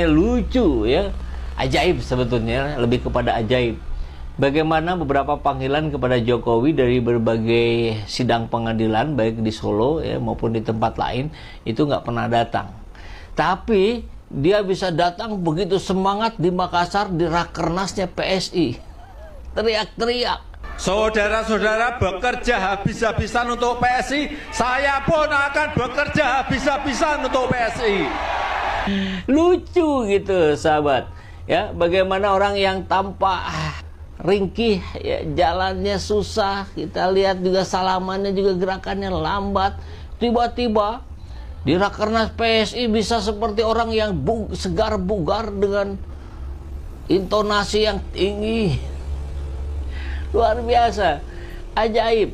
Lucu ya, ajaib sebetulnya, lebih kepada ajaib. Bagaimana beberapa panggilan kepada Jokowi dari berbagai sidang pengadilan, baik di Solo ya maupun di tempat lain, itu nggak pernah datang. Tapi dia bisa datang begitu semangat di Makassar di Rakernasnya PSI, teriak-teriak. Saudara-saudara bekerja habis-habisan untuk PSI, saya pun akan bekerja habis-habisan untuk PSI. Lucu gitu sahabat ya, bagaimana orang yang tampak ringkih ya, jalannya susah, kita lihat juga salamannya juga gerakannya lambat, tiba-tiba di Rakernas PSI bisa seperti orang yang segar bugar dengan intonasi yang tinggi, luar biasa, ajaib.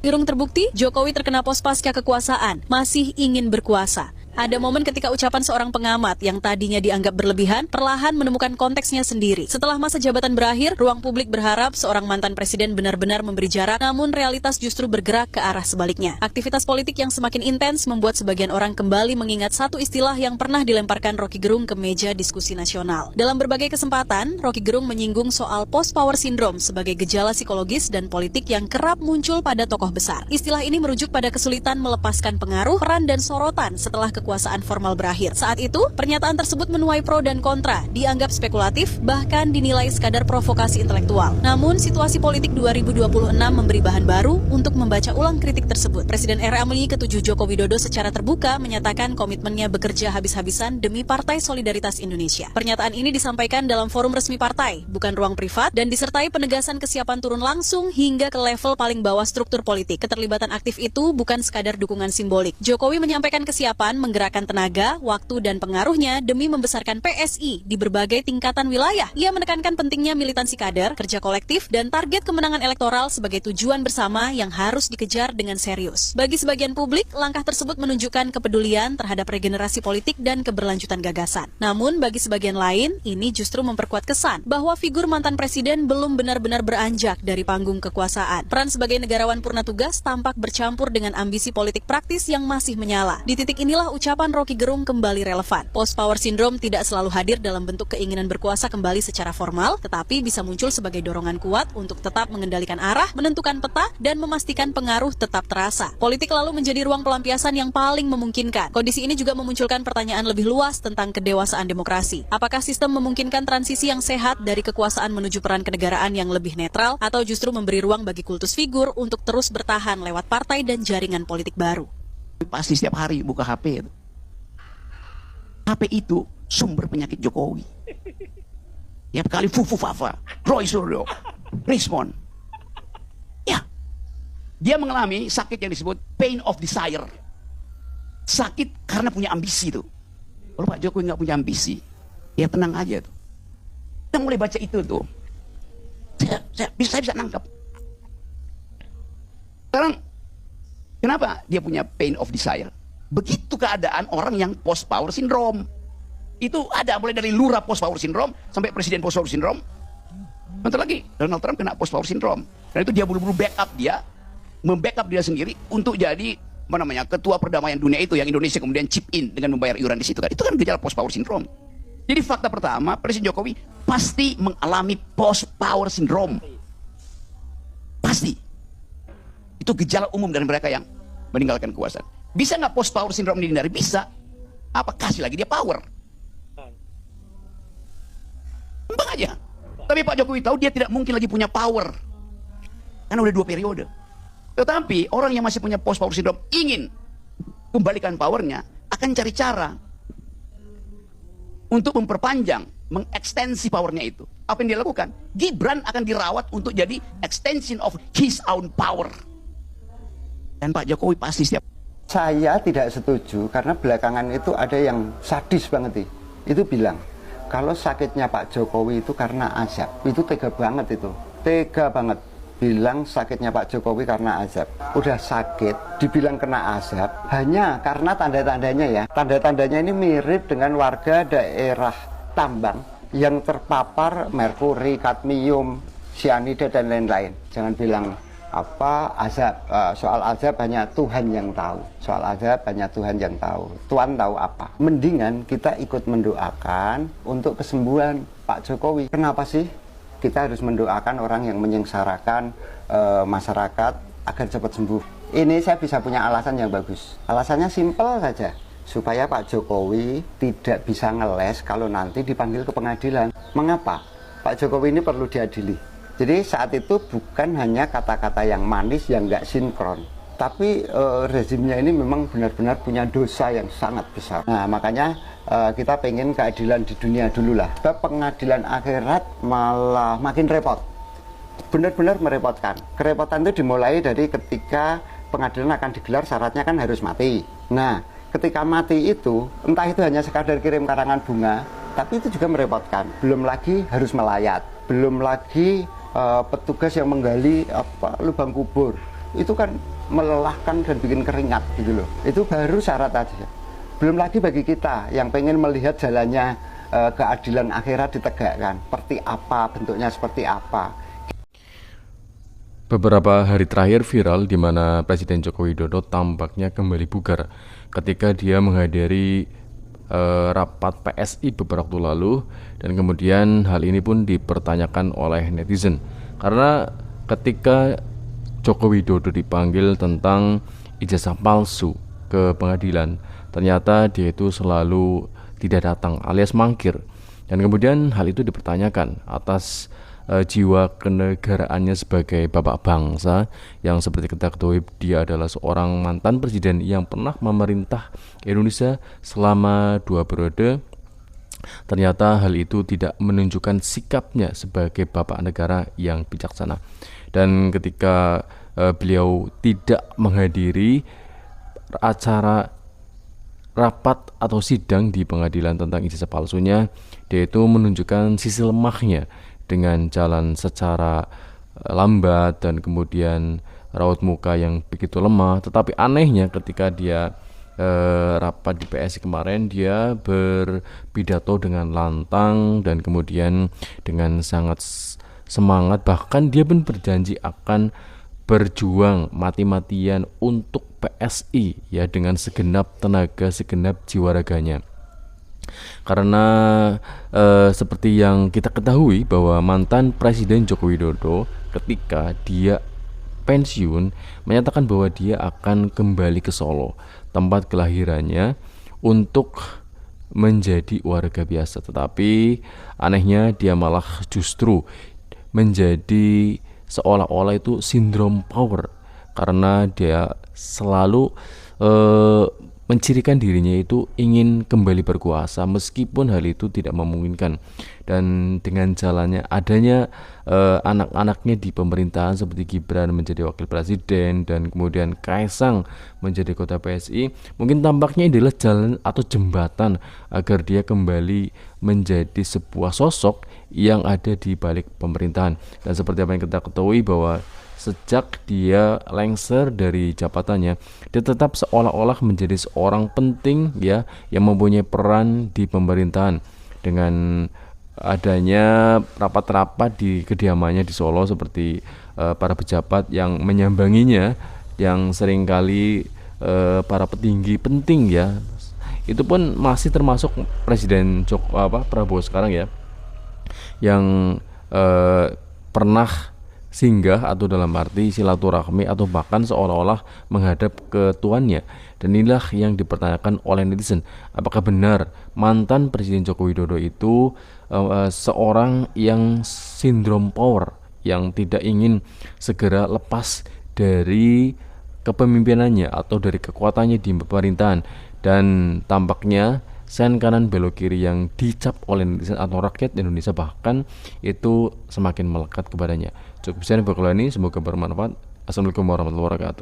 Irung terbukti, Jokowi terkena pos pasca kekuasaan, masih ingin berkuasa. Ada momen ketika ucapan seorang pengamat yang tadinya dianggap berlebihan, perlahan menemukan konteksnya sendiri. Setelah masa jabatan berakhir, ruang publik berharap seorang mantan presiden benar-benar memberi jarak, namun realitas justru bergerak ke arah sebaliknya. Aktivitas politik yang semakin intens membuat sebagian orang kembali mengingat satu istilah yang pernah dilemparkan Roky Gerung ke meja diskusi nasional. Dalam berbagai kesempatan, Roky Gerung menyinggung soal post-power syndrome sebagai gejala psikologis dan politik yang kerap muncul pada tokoh besar. Istilah ini merujuk pada kesulitan melepaskan pengaruh, peran, dan sorotan setelah kekuasaan formal berakhir. Saat itu, pernyataan tersebut menuai pro dan kontra, dianggap spekulatif, bahkan dinilai sekadar provokasi intelektual. Namun, situasi politik 2026 memberi bahan baru untuk membaca ulang kritik tersebut. Presiden RI ke-7 Joko Widodo secara terbuka menyatakan komitmennya bekerja habis-habisan demi Partai Solidaritas Indonesia. Pernyataan ini disampaikan dalam forum resmi partai, bukan ruang privat, dan disertai penegasan kesiapan turun langsung hingga ke level paling bawah struktur politik. Keterlibatan aktif itu bukan sekadar dukungan simbolik. Jokowi menyampaikan kesiapan menggerakkan tenaga, waktu, dan pengaruhnya demi membesarkan PSI di berbagai tingkatan wilayah. Ia menekankan pentingnya militansi kader, kerja kolektif, dan target kemenangan elektoral sebagai tujuan bersama yang harus dikejar dengan serius. Bagi sebagian publik, langkah tersebut menunjukkan kepedulian terhadap regenerasi politik dan keberlanjutan gagasan. Namun, bagi sebagian lain, ini justru memperkuat kesan bahwa figur mantan presiden belum benar-benar beranjak dari panggung kekuasaan. Peran sebagai negarawan purna tugas tampak bercampur dengan ambisi politik praktis yang masih menyala. Di titik inilah ucapan Roky Gerung kembali relevan. Post-power syndrome tidak selalu hadir dalam bentuk keinginan berkuasa kembali secara formal, tetapi bisa muncul sebagai dorongan kuat untuk tetap mengendalikan arah, menentukan peta, dan memastikan pengaruh tetap terasa. Politik lalu menjadi ruang pelampiasan yang paling memungkinkan. Kondisi ini juga memunculkan pertanyaan lebih luas tentang kedewasaan demokrasi. Apakah sistem memungkinkan transisi yang sehat dari kekuasaan menuju peran kenegaraan yang lebih netral, atau justru memberi ruang bagi kultus figur untuk terus bertahan lewat partai dan jaringan politik baru? Pasti setiap hari buka HP itu. HP itu sumber penyakit Jokowi. Tiap kali fufu-fafa, Roy Suryo, Rismon. Ya, dia mengalami sakit yang disebut pain of desire. Sakit karena punya ambisi itu. Kalau Pak Jokowi nggak punya ambisi, ya tenang aja tuh. Kita mulai baca itu tuh. Saya bisa nangkap. Sekarang, kenapa dia punya pain of desire? Begitu keadaan orang yang post power syndrome. Itu ada mulai dari lurah post power syndrome sampai presiden post power syndrome. Bentar lagi Donald Trump kena post power syndrome. Dan itu dia buru-buru backup dia, membackup dia sendiri untuk jadi ketua perdamaian dunia itu yang Indonesia kemudian chip in dengan membayar iuran di situ kan. Itu kan gejala post power syndrome. Jadi fakta pertama, Presiden Jokowi pasti mengalami post power syndrome. Pasti. Itu gejala umum dari mereka yang meninggalkan kekuasaan. Bisa nggak post power syndrome dihindari? Bisa. Apa kasih lagi dia power? Gampang aja. Tapi Pak Jokowi tahu dia tidak mungkin lagi punya power. Karena udah 2 periode. Tetapi orang yang masih punya post power syndrome ingin kembalikan powernya, akan cari cara untuk memperpanjang, mengekstensi powernya itu. Apa yang dia lakukan? Gibran akan dirawat untuk jadi extension of his own power. Dan Pak Jokowi pasti siap. Saya tidak setuju karena belakangan itu ada yang sadis banget itu bilang kalau sakitnya Pak Jokowi itu karena azab. Itu tega banget itu, tega banget bilang sakitnya Pak Jokowi karena azab. Udah sakit dibilang kena azab hanya karena tanda-tandanya ya. Tanda-tandanya ini mirip dengan warga daerah tambang yang terpapar merkuri, kadmium, sianida dan lain-lain. Jangan bilang azab. Soal azab hanya Tuhan yang tahu. Soal azab hanya Tuhan yang tahu. Tuhan tahu apa. Mendingan kita ikut mendoakan untuk kesembuhan Pak Jokowi. Kenapa sih kita harus mendoakan orang yang menyengsarakan masyarakat agar cepat sembuh? Ini saya bisa punya alasan yang bagus. Alasannya simpel saja, supaya Pak Jokowi tidak bisa ngeles kalau nanti dipanggil ke pengadilan. Mengapa? Pak Jokowi ini perlu diadili. Jadi saat itu bukan hanya kata-kata yang manis yang nggak sinkron, tapi rezimnya ini memang benar-benar punya dosa yang sangat besar. Nah makanya kita pengen keadilan di dunia dulu lah. Pengadilan akhirat malah makin repot, benar-benar merepotkan. Kerepotan itu dimulai dari ketika pengadilan akan digelar, syaratnya kan harus mati. Nah ketika mati itu, entah itu hanya sekadar kirim karangan bunga, tapi itu juga merepotkan. Belum lagi harus melayat, belum lagi petugas yang menggali lubang kubur, itu kan melelahkan dan bikin keringat gitu loh. Itu baru syarat aja. Belum lagi bagi kita yang pengen melihat jalannya keadilan akhirat ditegakkan, seperti apa bentuknya, seperti apa. Beberapa hari terakhir viral di mana Presiden Joko Widodo tampaknya kembali bugar ketika dia menghadiri rapat PSI beberapa waktu lalu, dan kemudian hal ini pun dipertanyakan oleh netizen karena ketika Joko Widodo dipanggil tentang ijazah palsu ke pengadilan, ternyata dia itu selalu tidak datang alias mangkir, dan kemudian hal itu dipertanyakan atas jiwa kenegaraannya sebagai bapak bangsa yang seperti kita ketahui dia adalah seorang mantan presiden yang pernah memerintah Indonesia selama 2 periode. Ternyata hal itu tidak menunjukkan sikapnya sebagai bapak negara yang bijaksana. Dan ketika beliau tidak menghadiri acara rapat atau sidang di pengadilan tentang ijazah palsunya, dia itu menunjukkan sisi lemahnya dengan jalan secara lambat dan kemudian raut muka yang begitu lemah. Tetapi anehnya ketika dia rapat di PSI kemarin, dia berpidato dengan lantang dan kemudian dengan sangat semangat, bahkan dia pun berjanji akan berjuang mati-matian untuk PSI ya, dengan segenap tenaga, segenap jiwa raganya. Karena seperti yang kita ketahui bahwa mantan Presiden Joko Widodo ketika dia pensiun menyatakan bahwa dia akan kembali ke Solo, tempat kelahirannya, untuk menjadi warga biasa. Tetapi anehnya dia malah justru menjadi seolah-olah itu sindrom power, karena dia selalu mencirikan dirinya itu ingin kembali berkuasa meskipun hal itu tidak memungkinkan. Dan dengan jalannya adanya anak-anaknya di pemerintahan seperti Gibran menjadi wakil presiden dan kemudian Kaisang menjadi kota PSI, mungkin tampaknya adalah jalan atau jembatan agar dia kembali menjadi sebuah sosok yang ada di balik pemerintahan. Dan seperti apa yang kita ketahui bahwa sejak dia lengser dari jabatannya, dia tetap seolah-olah menjadi seorang penting ya, yang mempunyai peran di pemerintahan. Dengan adanya rapat-rapat di kediamannya di Solo seperti para pejabat yang menyambanginya, yang seringkali para petinggi penting ya, itu pun masih termasuk Presiden Prabowo sekarang ya, yang pernah singgah atau dalam arti silaturahmi atau bahkan seolah-olah menghadap ke tuannya. Dan inilah yang dipertanyakan oleh netizen, apakah benar mantan Presiden Joko Widodo itu seorang yang sindrom power, yang tidak ingin segera lepas dari kepemimpinannya atau dari kekuatannya di pemerintahan. Dan tampaknya sen kanan belok kiri yang dicap oleh netizen atau rakyat Indonesia bahkan itu semakin melekat kepadanya. Cukup sekian ini, semoga bermanfaat. Assalamualaikum warahmatullahi wabarakatuh.